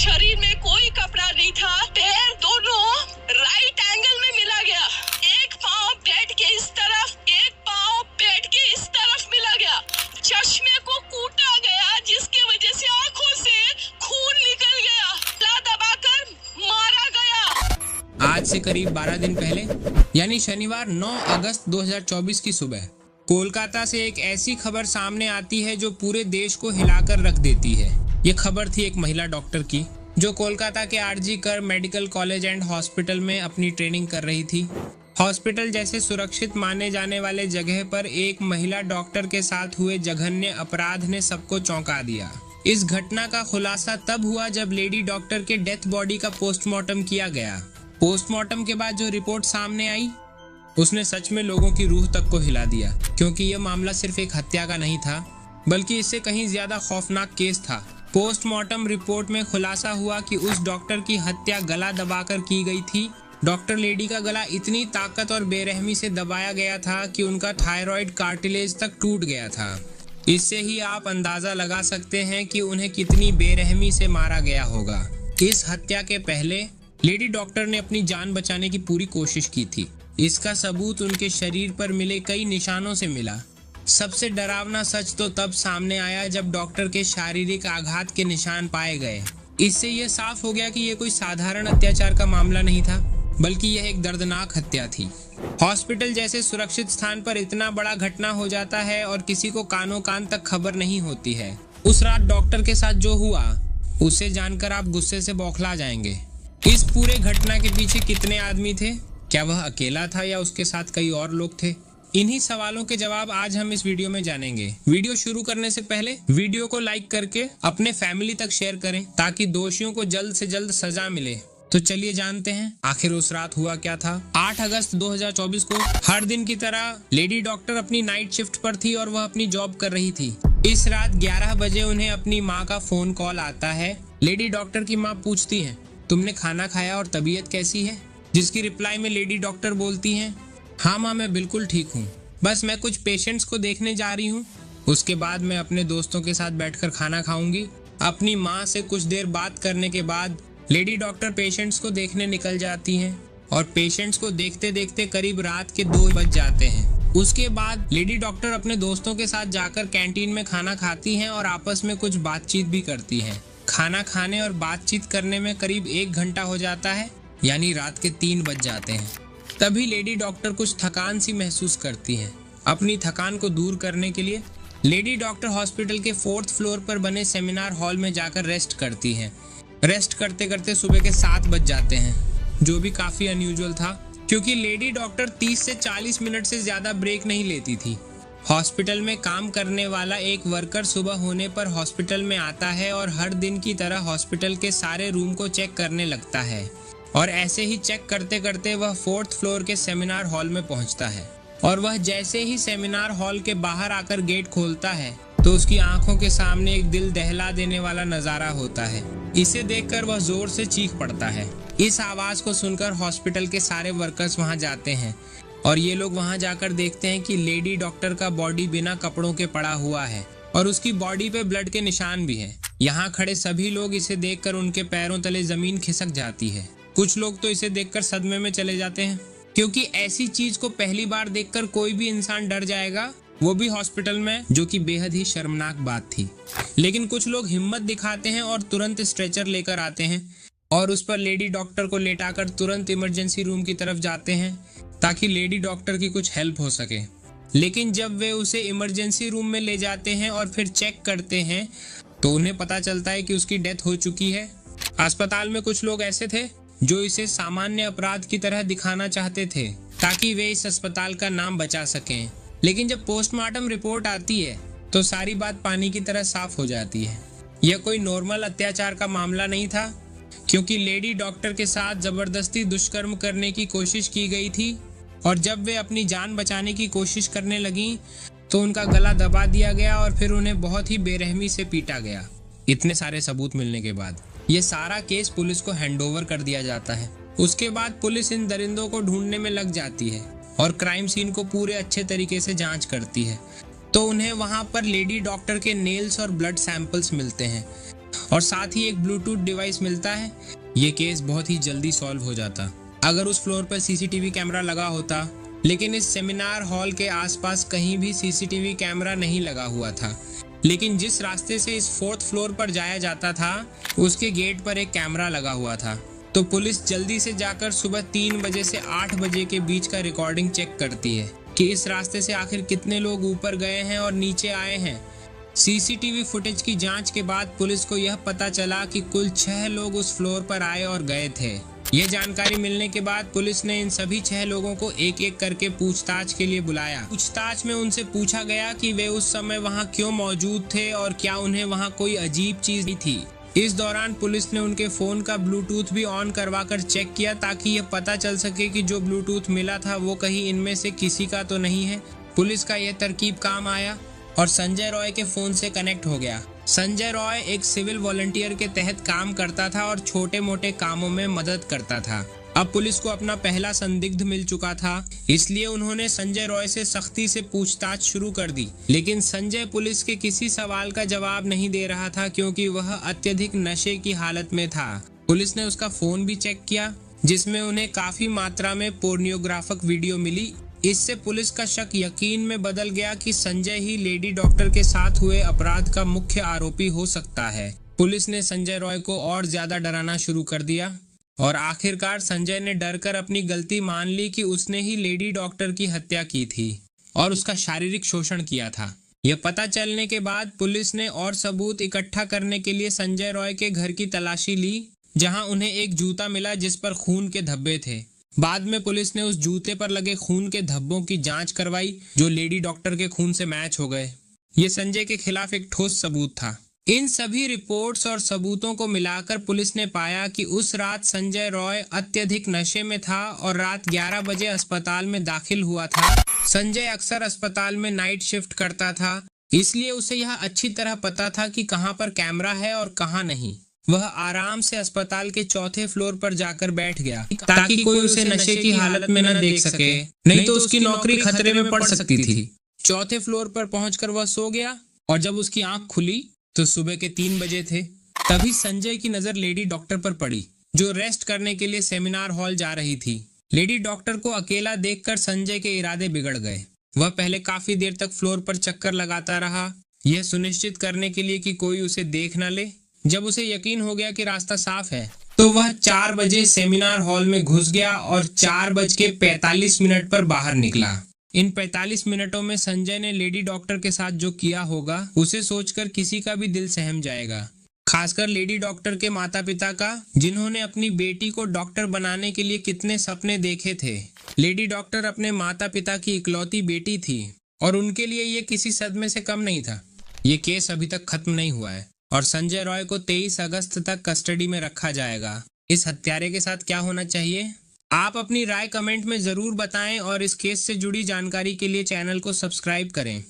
शरीर में कोई कपड़ा नहीं था, पैर दोनों राइट एंगल में मिला गया, एक पाँव बेड के इस तरफ, एक पाँव बेड के इस तरफ मिला गया, चश्मे को कूटा गया जिसकी वजह से आंखों से खून निकल गया, गला दबाकर मारा गया। आज से करीब 12 दिन पहले यानी शनिवार 9 अगस्त 2024 की सुबह कोलकाता से एक ऐसी खबर सामने आती है जो पूरे देश को हिलाकर रख देती है। ये खबर थी एक महिला डॉक्टर की जो कोलकाता के आरजी कर मेडिकल कॉलेज एंड हॉस्पिटल में अपनी ट्रेनिंग कर रही थी। हॉस्पिटल जैसे सुरक्षित माने जाने वाले जगह पर एक महिला डॉक्टर के साथ हुए जघन्य अपराध ने सबको चौंका दिया। इस घटना का खुलासा तब हुआ जब लेडी डॉक्टर के डेथ बॉडी का पोस्टमार्टम किया गया। पोस्टमार्टम के बाद जो रिपोर्ट सामने आई उसने सच में लोगों की रूह तक को हिला दिया, क्योंकि यह मामला सिर्फ एक हत्या का नहीं था बल्कि इससे कहीं ज्यादा खौफनाक केस था। पोस्टमार्टम रिपोर्ट में खुलासा हुआ कि उस डॉक्टर की हत्या गला दबाकर की गई थी। डॉक्टर लेडी का गला इतनी ताकत और बेरहमी से दबाया गया था कि उनका थायराइड कार्टिलेज तक टूट गया था। इससे ही आप अंदाजा लगा सकते हैं कि उन्हें कितनी बेरहमी से मारा गया होगा। इस हत्या के पहले लेडी डॉक्टर ने अपनी जान बचाने की पूरी कोशिश की थी। इसका सबूत उनके शरीर पर मिले कई निशानों से मिला। सबसे डरावना सच तो तब सामने आया जब डॉक्टर के शारीरिक आघात के निशान पाए गए। इससे यह साफ हो गया कि यह कोई साधारण अत्याचार का मामला नहीं था बल्कि यह एक दर्दनाक हत्या थी। हॉस्पिटल जैसे सुरक्षित स्थान पर इतना बड़ा घटना हो जाता है और किसी को कानों कान तक खबर नहीं होती है। उस रात डॉक्टर के साथ जो हुआ उसे जानकर आप गुस्से से बौखला जाएंगे। इस पूरे घटना के पीछे कितने आदमी थे? क्या वह अकेला था या उसके साथ कई और लोग थे? इन्हीं सवालों के जवाब आज हम इस वीडियो में जानेंगे। वीडियो शुरू करने से पहले वीडियो को लाइक करके अपने फैमिली तक शेयर करें ताकि दोषियों को जल्द से जल्द सजा मिले। तो चलिए जानते हैं आखिर उस रात हुआ क्या था। 8 अगस्त 2024 को हर दिन की तरह लेडी डॉक्टर अपनी नाइट शिफ्ट पर थी और वह अपनी जॉब कर रही थी। इस रात 11 बजे उन्हें अपनी माँ का फोन कॉल आता है। लेडी डॉक्टर की माँ पूछती है, तुमने खाना खाया और तबीयत कैसी है? जिसकी रिप्लाई में लेडी डॉक्टर बोलती हैं, हाँ माँ मैं बिल्कुल ठीक हूँ, बस मैं कुछ पेशेंट्स को देखने जा रही हूँ, उसके बाद मैं अपने दोस्तों के साथ बैठकर खाना खाऊंगी। अपनी माँ से कुछ देर बात करने के बाद लेडी डॉक्टर पेशेंट्स को देखने निकल जाती हैं और पेशेंट्स को देखते देखते करीब रात के 2 बज जाते हैं। उसके बाद लेडी डॉक्टर अपने दोस्तों के साथ जाकर कैंटीन में खाना खाती हैं और आपस में कुछ बातचीत भी करती हैं। खाना खाने और बातचीत करने में करीब 1 घंटा हो जाता है, यानी रात के 3 बज जाते हैं। तभी लेडी डॉक्टर कुछ थकान सी महसूस करती हैं। अपनी थकान को दूर करने के लिए लेडी डॉक्टर हॉस्पिटल के 4th फ्लोर पर बने सेमिनार हॉल में जाकर रेस्ट करती हैं। रेस्ट करते करते सुबह के 7 बज जाते हैं, जो भी काफ़ी अनयूजुअल था क्योंकि लेडी डॉक्टर 30 से 40 मिनट से ज़्यादा ब्रेक नहीं लेती थी। हॉस्पिटल में काम करने वाला एक वर्कर सुबह होने पर हॉस्पिटल में आता है और हर दिन की तरह हॉस्पिटल के सारे रूम को चेक करने लगता है और ऐसे ही चेक करते करते वह 4th फ्लोर के सेमिनार हॉल में पहुंचता है और वह जैसे ही सेमिनार हॉल के बाहर आकर गेट खोलता है तो उसकी आंखों के सामने एक दिल दहला देने वाला नज़ारा होता है। इसे देखकर वह जोर से चीख पड़ता है। इस आवाज़ को सुनकर हॉस्पिटल के सारे वर्कर्स वहां जाते हैं और ये लोग वहां जाकर देखते हैं कि लेडी डॉक्टर का बॉडी बिना कपड़ों के पड़ा हुआ है और उसकी बॉडी पे ब्लड के निशान भी हैं। यहाँ खड़े सभी लोग इसे देखकर उनके पैरों तले जमीन खिसक जाती है। कुछ लोग तो इसे देखकर सदमे में चले जाते हैं क्योंकि ऐसी चीज को पहली बार देखकर कोई भी इंसान डर जाएगा, वो भी हॉस्पिटल में, जो कि बेहद ही शर्मनाक बात थी। लेकिन कुछ लोग हिम्मत दिखाते हैं और तुरंत स्ट्रेचर लेकर आते हैं और उस पर लेडी डॉक्टर को लेटाकर तुरंत इमरजेंसी रूम की तरफ जाते हैं ताकि लेडी डॉक्टर की कुछ हेल्प हो सके। लेकिन जब वे उसे इमरजेंसी रूम में ले जाते हैं और फिर चेक करते हैं तो उन्हें पता चलता है कि उसकी डेथ हो चुकी है। अस्पताल में कुछ लोग ऐसे थे जो इसे सामान्य अपराध की तरह दिखाना चाहते थे ताकि वे इस अस्पताल का नाम बचा सकें। लेकिन जब पोस्टमार्टम रिपोर्ट आती है तो सारी बात पानी की तरह साफ हो जाती है। यह कोई नॉर्मल अत्याचार का मामला नहीं था क्योंकि लेडी डॉक्टर के साथ जबरदस्ती दुष्कर्म करने की कोशिश की गई थी और जब वे अपनी जान बचाने की कोशिश करने लगीं तो उनका गला दबा दिया गया और फिर उन्हें बहुत ही बेरहमी से पीटा गया। इतने सारे सबूत मिलने के बाद ये सारा केस पुलिस को हैंडओवर कर दिया जाता है। उसके बाद पुलिस इन दरिंदों को ढूंढने में लग जाती है और क्राइम सीन को पूरे अच्छे तरीके से जांच करती है। तो उन्हें वहां पर लेडी डॉक्टर के नेल्स और ब्लड सैंपल्स मिलते हैं और साथ ही एक ब्लूटूथ डिवाइस मिलता है, ये केस बहुत ही जल्दी सॉल्व हो जाता अगर उस फ्लोर पर सीसीटीवी कैमरा लगा होता। लेकिन इस सेमिनार हॉल के आसपास कहीं भी सीसीटीवी कैमरा नहीं लगा हुआ था। लेकिन जिस रास्ते से इस 4th फ्लोर पर जाया जाता था उसके गेट पर एक कैमरा लगा हुआ था। तो पुलिस जल्दी से जाकर सुबह 3 बजे से 8 बजे के बीच का रिकॉर्डिंग चेक करती है कि इस रास्ते से आखिर कितने लोग ऊपर गए हैं और नीचे आए हैं। सीसीटीवी फुटेज की जांच के बाद पुलिस को यह पता चला कि कुल 6 लोग उस फ्लोर पर आए और गए थे। यह जानकारी मिलने के बाद पुलिस ने इन सभी 6 लोगों को एक एक करके पूछताछ के लिए बुलाया। पूछताछ में उनसे पूछा गया कि वे उस समय वहां क्यों मौजूद थे और क्या उन्हें वहां कोई अजीब चीज थी। इस दौरान पुलिस ने उनके फोन का ब्लूटूथ भी ऑन करवाकर चेक किया ताकि यह पता चल सके कि जो ब्लूटूथ मिला था वो कहीं इनमें से किसी का तो नहीं है। पुलिस का यह तरकीब काम आया और संजय रॉय के फोन से कनेक्ट हो गया। संजय रॉय एक सिविल वॉलंटियर के तहत काम करता था और छोटे मोटे कामों में मदद करता था। अब पुलिस को अपना पहला संदिग्ध मिल चुका था, इसलिए उन्होंने संजय रॉय से सख्ती से पूछताछ शुरू कर दी। लेकिन संजय पुलिस के किसी सवाल का जवाब नहीं दे रहा था क्योंकि वह अत्यधिक नशे की हालत में था। पुलिस ने उसका फोन भी चेक किया जिसमें उन्हें काफी मात्रा में पोर्नोग्राफिक वीडियो मिली। इससे पुलिस का शक यकीन में बदल गया कि संजय ही लेडी डॉक्टर के साथ हुए अपराध का मुख्य आरोपी हो सकता है। पुलिस ने संजय रॉय को और ज्यादा डराना शुरू कर दिया और आखिरकार संजय ने डरकर अपनी गलती मान ली कि उसने ही लेडी डॉक्टर की हत्या की थी और उसका शारीरिक शोषण किया था। यह पता चलने के बाद पुलिस ने और सबूत इकट्ठा करने के लिए संजय रॉय के घर की तलाशी ली, जहां उन्हें एक जूता मिला जिस पर खून के धब्बे थे। बाद में पुलिस ने उस जूते पर लगे खून के धब्बों की जांच करवाई जो लेडी डॉक्टर के खून से मैच हो गए। ये संजय के खिलाफ एक ठोस सबूत था। इन सभी रिपोर्ट्स और सबूतों को मिलाकर पुलिस ने पाया कि उस रात संजय रॉय अत्यधिक नशे में था और रात 11 बजे अस्पताल में दाखिल हुआ था। संजय अक्सर अस्पताल में नाइट शिफ्ट करता था, इसलिए उसे यह अच्छी तरह पता था कि कहां पर कैमरा है और कहां नहीं। वह आराम से अस्पताल के 4थे फ्लोर पर जाकर बैठ गया ताकि कोई उसे नशे की हालत में न देख सके, नहीं तो उसकी नौकरी खतरे में पड़ सकती थी। 4थे फ्लोर पर पहुंचकर वह सो गया और जब उसकी आंख खुली तो सुबह के 3 बजे थे। तभी संजय की नजर लेडी डॉक्टर पर पड़ी जो रेस्ट करने के लिए सेमिनार हॉल जा रही थी। लेडी डॉक्टर को अकेला देखकर संजय के इरादे बिगड़ गए। वह पहले काफी देर तक फ्लोर पर चक्कर लगाता रहा, यह सुनिश्चित करने के लिए कि कोई उसे देख न ले। जब उसे यकीन हो गया कि रास्ता साफ है तो वह 4 बजे सेमिनार हॉल में घुस गया और 4:45 पर बाहर निकला। इन 45 मिनटों में संजय ने लेडी डॉक्टर के साथ जो किया होगा उसे सोचकर किसी का भी दिल सहम जाएगा, खासकर लेडी डॉक्टर के माता पिता का, जिन्होंने अपनी बेटी को डॉक्टर बनाने के लिए कितने सपने देखे थे। लेडी डॉक्टर अपने माता पिता की इकलौती बेटी थी और उनके लिए ये किसी सदमे से कम नहीं था। ये केस अभी तक खत्म नहीं हुआ है और संजय रॉय को 23 अगस्त तक कस्टडी में रखा जाएगा। इस हत्यारे के साथ क्या होना चाहिए? आप अपनी राय कमेंट में जरूर बताएं और इस केस से जुड़ी जानकारी के लिए चैनल को सब्सक्राइब करें।